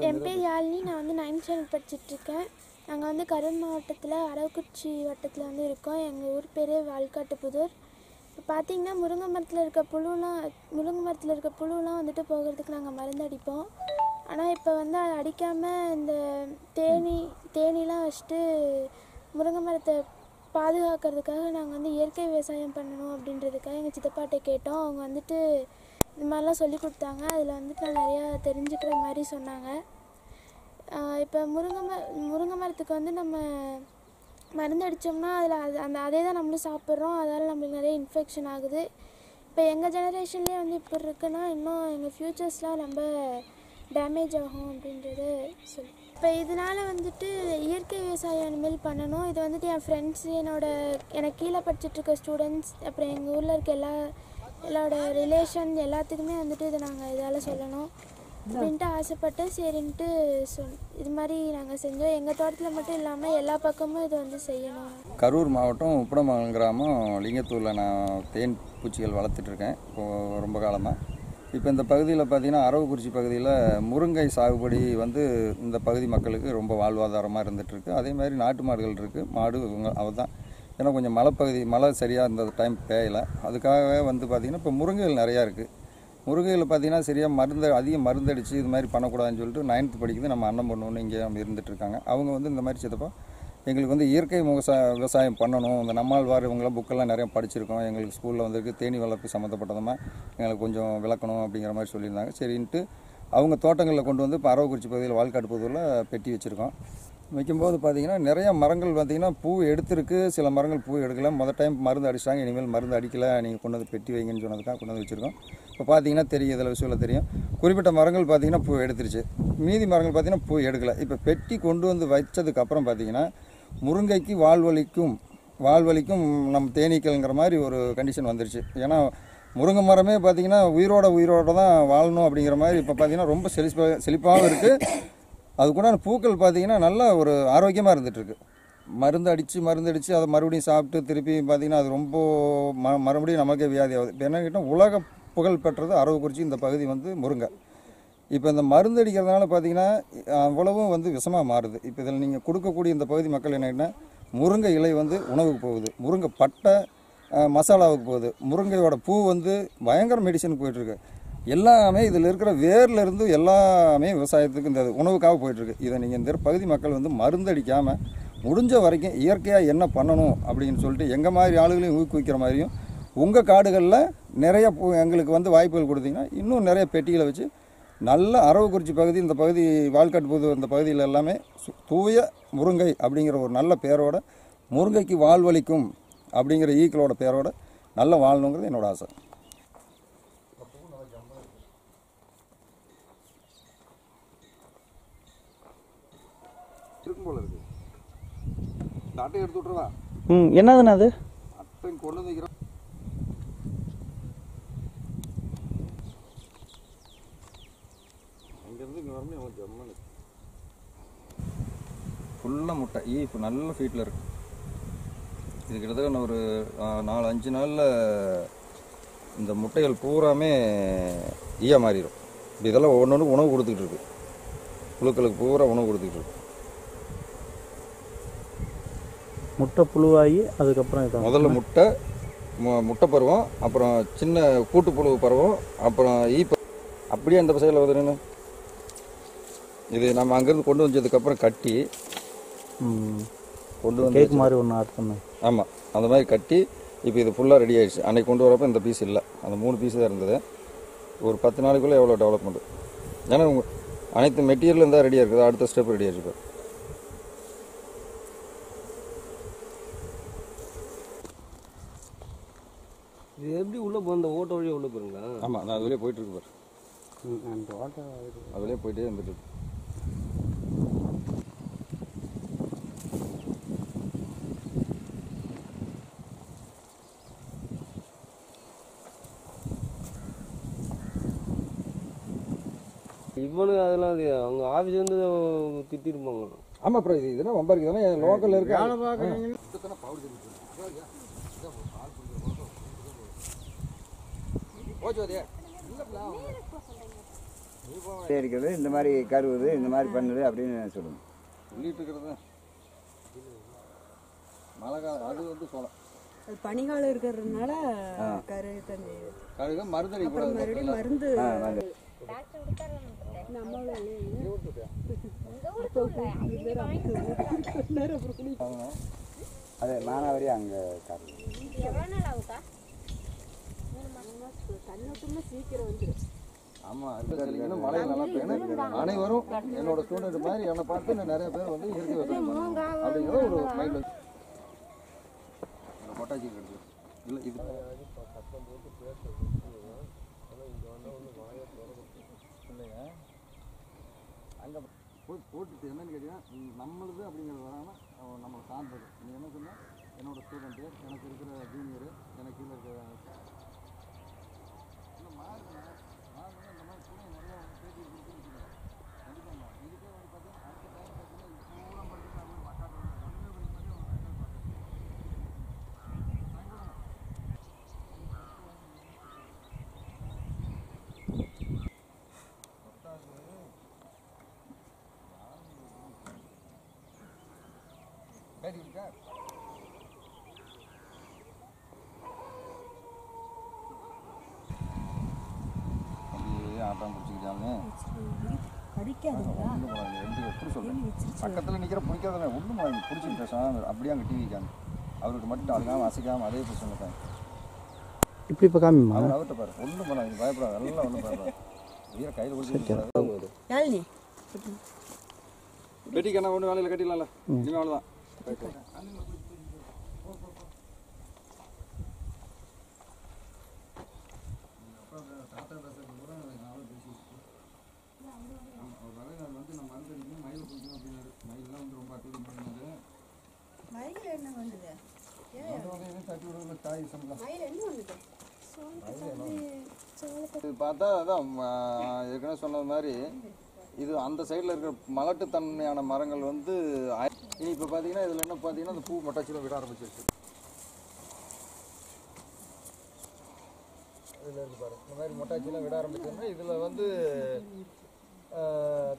என் பேர் யாழினி. நான் வந்து 9th ஸ்டாண்டர்ட் படிச்சுட்ருக்கேன். நாங்கள் வந்து கரூர் மாவட்டத்தில் அரவக்குறிச்சி வட்டத்தில் வந்து இருக்கோம். எங்கள் ஊர் பேர் வால்காட்டுப்புதூர். இப்போ பார்த்திங்கன்னா முருங்கை மரத்தில் இருக்க புழுலாம் வந்துட்டு போகிறதுக்கு நாங்கள் மருந்து அடிப்போம். ஆனால் இப்போ வந்து அதை அடிக்காமல் இந்த தேனீலாம் வச்சுட்டு முருங்கை மரத்தை பாதுகாக்கிறதுக்காக நாங்கள் வந்து இயற்கை விவசாயம் பண்ணணும் அப்படின்றதுக்காக எங்கள் சித்தப்பாட்டை கேட்டோம். அவங்க வந்துட்டு இது மாதிரிலாம் சொல்லி கொடுத்தாங்க. அதில் வந்துட்டு நான் நிறையா தெரிஞ்சுக்கிற மாதிரி சொன்னாங்க. இப்போ முருங்கை மரத்துக்கு வந்து நம்ம மருந்து அடித்தோம்னா அதில் அதே தான் நம்மளும் சாப்பிட்றோம். அதால் நம்மளுக்கு நிறைய இன்ஃபெக்ஷன் ஆகுது. இப்போ எங்கள் ஜெனரேஷன்லேயே வந்து இப்படி இருக்குன்னா இன்னும் எங்கள் ஃப்யூச்சர்ஸ்லாம் ரொம்ப டேமேஜ் ஆகும் அப்படின்றத சொல்லி இப்போ இதனால் வந்துட்டு இயற்கை விவசாயம் இனிமேல் பண்ணணும். இது வந்துட்டு என் ஃப்ரெண்ட்ஸு எனக்கு கீழே படிச்சுட்ருக்க ஸ்டூடெண்ட்ஸ் அப்புறம் எங்கள் ஊரில் இருக்க எல்லாரோட ரிலேஷன் எல்லாத்துக்குமே வந்துட்டு இதை நாங்கள் இதால் சொல்லணும் அப்படின்ட்டு ஆசைப்பட்டு சரின்ட்டு இது மாதிரி நாங்கள் செஞ்சோம். எங்கள் தோட்டத்தில் மட்டும் இல்லாமல் எல்லா பக்கமும் இதை வந்து செய்யணும். கரூர் மாவட்டம் உப்படமங்கலம் கிராமம் லிங்கத்தூரில் நான் தேன் பூச்சிகள் வளர்த்துட்ருக்கேன் இப்போது ரொம்ப காலமாக. இப்போ இந்த பகுதியில் பார்த்திங்கன்னா அரவக்குறிச்சி பகுதியில் முருங்கை சாகுபடி வந்து இந்த பகுதி மக்களுக்கு ரொம்ப வாழ்வாதாரமாக இருந்துகிட்ருக்கு. அதே மாதிரி நாட்டு மாடுகள் இருக்குது. மாடு அவள் தான், ஏன்னா கொஞ்சம் மழை சரியாக இந்த டைம் பேயலை. அதுக்காகவே வந்து பார்த்திங்கன்னா இப்போ முருங்கைகள் நிறையா இருக்குது. முருங்கையில் பார்த்திங்கன்னா சரியாக அதிகம் மருந்தடிச்சு இது மாதிரி பண்ணக்கூடாதுன்னு சொல்லிட்டு 9th படிக்குது நம்ம அண்ணன் பொண்ணு இங்கே இருந்துகிட்ருக்காங்க. அவங்க வந்து இந்த மாதிரி சித்தப்பா எங்களுக்கு வந்து இயற்கை விவசாயம் பண்ணணும், இந்த நம்மாழ்வார் இவங்களாம் புக்கெல்லாம் நிறையா படிச்சிருக்கோம், எங்களுக்கு ஸ்கூலில் வந்துருக்கு தேனீ வளர்ப்பு சம்மந்தப்பட்டதமாக எங்களுக்கு கொஞ்சம் விளக்கணும் அப்படிங்கிற மாதிரி சொல்லியிருந்தாங்க. சரின்ட்டு அவங்க தோட்டங்களில் கொண்டு வந்து இப்போ அரவக்குறிச்சி பகுதியில் வால்காட்டுப்புதூரில் பெட்டி வச்சுருக்கோம். வைக்கும்போது பார்த்திங்கன்னா நிறையா மரங்கள் பார்த்திங்கன்னா பூ எடுத்துருக்கு, சில மரங்கள் பூ எடுக்கலை. டைம் மருந்து அடிச்சிட்டாங்க, இனிமேல் மருந்து அடிக்கலை, நீங்கள் கொண்டு வந்து பெட்டி வைங்கன்னு சொன்னதுக்காக கொண்டு வந்து வச்சுருக்கோம். இப்போ பார்த்திங்கன்னா தெரியும், இதில் விஷயம் தெரியும், குறிப்பிட்ட மரங்கள் பார்த்திங்கன்னா பூ எடுத்துருச்சு, மீதி மரங்கள் பார்த்திங்கன்னா பூ எடுக்கலை. இப்போ பெட்டி கொண்டு வந்து வச்சதுக்கப்புறம் பார்த்திங்கன்னா முருங்கைக்கு வாழ்வழிக்கும் நம்ம தேனீக்கள்ங்கிற மாதிரி ஒரு கண்டிஷன் வந்துருச்சு. ஏன்னா முருங்கை மரமே பார்த்திங்கன்னா உயிரோட தான் வாழணும் அப்படிங்கிற மாதிரி இப்போ பார்த்திங்கன்னா ரொம்ப செழிப்பாகவும் இருக்குது. அது கூட பூக்கள் பார்த்திங்கன்னா நல்லா ஒரு ஆரோக்கியமாக இருந்துகிட்ருக்கு. மருந்து அடித்து அதை மறுபடியும் சாப்பிட்டு திருப்பி பார்த்திங்கன்னா அது ரொம்ப மறுபடியும் நமக்கே வியாதி ஆகுது. இப்போ என்ன கேட்டால் உலக புகழ் பெற்றது அரவக்குறிச்சி இந்த பகுதி வந்து முருங்கை. இப்போ இந்த மருந்து அடிக்கிறதுனால பார்த்திங்கன்னா அவ்வளவும் வந்து விஷமாக மாறுது. இப்போ இதில் நீங்கள் கொடுக்கக்கூடிய இந்த பகுதி மக்கள் என்னென்னா முருங்கை இலை வந்து உணவுக்கு போகுது, முருங்கை பட்டை மசாலாவுக்கு போகுது, முருங்கையோட பூ வந்து பயங்கர மெடிசனுக்கு போயிட்டுருக்கு. எல்லாமே இதில் இருக்கிற வேர்லேருந்து எல்லாமே விவசாயத்துக்கு இந்த உணவுக்காக போயிட்டுருக்கு. இதை நீங்கள் இந்த பகுதி மக்கள் வந்து மருந்து அடிக்காமல் முடிஞ்ச வரைக்கும் இயற்கையாக என்ன பண்ணணும் அப்படின்னு சொல்லிட்டு எங்கள் மாதிரி ஆளுகளையும் ஊக்குவிக்கிற மாதிரியும் உங்கள் காடுகளில் நிறைய எங்களுக்கு வந்து வாய்ப்புகள் கொடுத்தீங்கன்னா இன்னும் நிறைய பெட்டிகளை வச்சு நல்ல அரவக்குறிச்சி பகுதி இந்த பகுதி வால்காட்டுப்புதூர் இந்த பகுதியில் எல்லாமே தூய முருங்கை அப்படிங்கிற ஒரு நல்ல பேரோட முருங்கைக்கு வாழ்வழிக்கும் அப்படிங்கிற ஈக்களோட பேரோட நல்ல வாழணுங்கிறது என்னோட ஆசை. இருக்கும் போல இருக்கு. இந்த அட்டை எடுத்து விட்டுறதா? என்னதுண்ணா அது? அட்டை கொண்டு வந்துக்கிறோம். அங்கேருந்து இங்கே வரணும் அவன் ஜம்மனு ஃபுல்லாக முட்டை இப்போ நல்ல ஃபீட்டில் இருக்குது. இது கிட்டத்தட்ட நான் ஒரு 4-5 நாளில் இந்த முட்டைகள் பூராமே ஈயா மாறிடும். இதெல்லாம் ஒவ்வொன்று உணவு கொடுத்துக்கிட்டு இருக்கு, புழுக்களுக்கு பூரா உணவு கொடுத்துக்கிட்டு இருக்கு. முட்டை புழுவாகி அதுக்கப்புறம் முதல்ல முட்டை பருவம், அப்புறம் சின்ன கூட்டு புழு பருவம், அப்புறம் அப்படியே அந்த சைடில் வருதுன்னு இது நம்ம அங்கேருந்து கொண்டு வந்ததுக்கப்புறம் கட்டி கொண்டு வந்து கேக் மாதிரி ஒன்று ஆட் பண்ணேன். ஆமாம், அந்த மாதிரி கட்டி இப்போ இது ஃபுல்லாக ரெடி ஆகிடுச்சு. அன்றைக்கி கொண்டு வரப்போ இந்த பீஸ் இல்லை, அந்த 3 பீஸ் தான் இருந்தது. ஒரு 10 நாளைக்குள்ளே எவ்வளோ டெவலப்மெண்ட். ஏன்னா அனைத்து மெட்டீரியல் இருந்தால் ரெடியாக இருக்குது, அடுத்த ஸ்டெப் ரெடி ஆகிடுச்சு. இது எப்படி உள்ளே அந்த ஓட்ட வழியாக உள்ளே போயிருங்களா? ஆமாம், நான் அதுலேயே போயிட்டுருக்கு பாரு, அந்த ஓட்ட அதுலேயே போயிட்டே இருந்துட்டு. இவனுக்கு அதெல்லாம் அவங்க ஆஃபீஸ் வந்து திட்டிருப்பாங்க. ஆமாம், அப்புறம் இதெல்லாம் ரொம்ப இருக்குது, இதெல்லாம் லோக்கலில் இருக்கு. இருக்குது, இந்த மாதிரி கருவுது, இந்த மாதிரி பண்ணுது அப்படின்னு சொல்லுங்கள். சொல்லிட்டு இருக்கிறது மழை காலம் அது வந்து சோளம். அது பனிகாலம் இருக்கிறதுனால கரு தண்ணி கழுக மருந்தடி அப்புறம் மறுபடியும் மருந்து அது மானாவாரி அங்கே காரு தண்ணி சீக்கிரம் வந்துடும். ஆமாம், மழை நல்லா பெய்யணும். அனைவரும் என்னோட ஸ்டூடெண்ட் மாதிரி என்னை பார்த்து நிறைய பேர் வந்து இயற்கை விவசாயம் பண்ணணும் அப்படிங்கிற ஒரு மைண்ட் வச்சு பொட்டாச்சி கிடையாது இல்லை இது இல்லைங்க. அங்கே போய் போட்டுட்டு என்னன்னு கேட்டீங்கன்னா நம்மளுது அப்படிங்கிறது வராமல் நம்மளை சார்ந்தது. நீ என்ன சொன்ன, என்னோட ஸ்டூடெண்ட்டு, எனக்கு இருக்கிற ஜூனியரு, எனக்கு கீழே இருக்கிற இல்லை மாறுதுண்ணா. மாறுதுன்னா இந்த மாதிரி பிள்ளைங்க நிறையா பேட்டி கொடுத்துருச்சுங்க. கண்டிப்பாங்க. இதுக்கே வந்து பார்த்தீங்கன்னா அடுத்த டைம் பார்த்தீங்கன்னா பூரா படிச்சுட்டு அவங்க மக்காட்டு பேட்டி இருக்கா ஆட்டம் பிடிச்சிக்கிட்டாங்க. எப்படி சொல்கிறேன், பக்கத்தில் நிற்கிற பிடிக்காதவங்க ஒன்றும் பண்ணாங்க. பிடிச்சிட்டு பேசாமல் அப்படியே அங்கே டிவி காமி, அவருக்கு மட்டும் அழுகாமல் அசைக்காமல் அதே பிரச்சனை இருக்காங்க. இப்படி இப்போ காமிமா அவர் அவர்கிட்ட பாரு, ஒன்றும் பண்ணாங்க, பயப்படாது, எல்லாம் ஒன்றும் பயப்படாது. வீர கையில் கொடுத்து பெட்டி கண்ணா ஒன்று வேலையில் கட்டிடலாம்ல, இனிமேல் அவ்வளோதான். வந்து நம்ம மருந்தடிக்கணும், மயில் பிடிக்கணும் அப்படின்னாரு. மயிலெலாம் வந்து ரொம்ப அட்டூழியம் பண்ணுது. மயில் என்ன பண்ணுது? தட்டி விடுறது தாய் சம்பளம் சோளத்தை இது பார்த்தா அதான் ஏற்கனவே சொன்னது மாதிரி இது அந்த சைடில் இருக்கிற மலட்டுத்தன்மையான மரங்கள் வந்து இனி இப்போ பார்த்தீங்கன்னா இதில் என்ன பார்த்தீங்கன்னா அந்த பூ மொட்டாச்சியில் விட ஆரம்பிச்சிருச்சு. இதில் இருக்கு பாரு, இந்த மாதிரி மொட்டாச்சிலாம் விட ஆரம்பிச்சோம்னா இதில் வந்து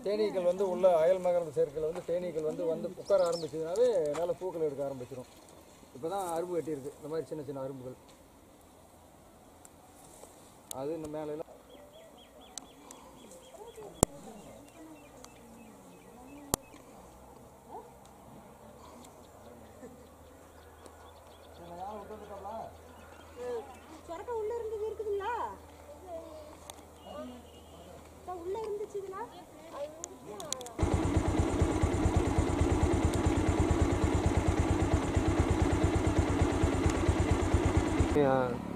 தேனீக்கள் வந்து உள்ள அயல் மகரந்த சேர்க்கையில் வந்து தேனீக்கள் வந்து உட்கார ஆரம்பிச்சதுனாலே நல்ல பூக்கள் எடுக்க ஆரம்பிச்சிடும். இப்போ தான் அரும்பு வெட்டியிருக்கு, இந்த மாதிரி சின்ன சின்ன அரும்புகள். அது இந்த மேலே சொரக்கா உள்ள இருந்தது இருக்குதுங்களா? உள்ள இருந்துச்சுங்களா? Yeah.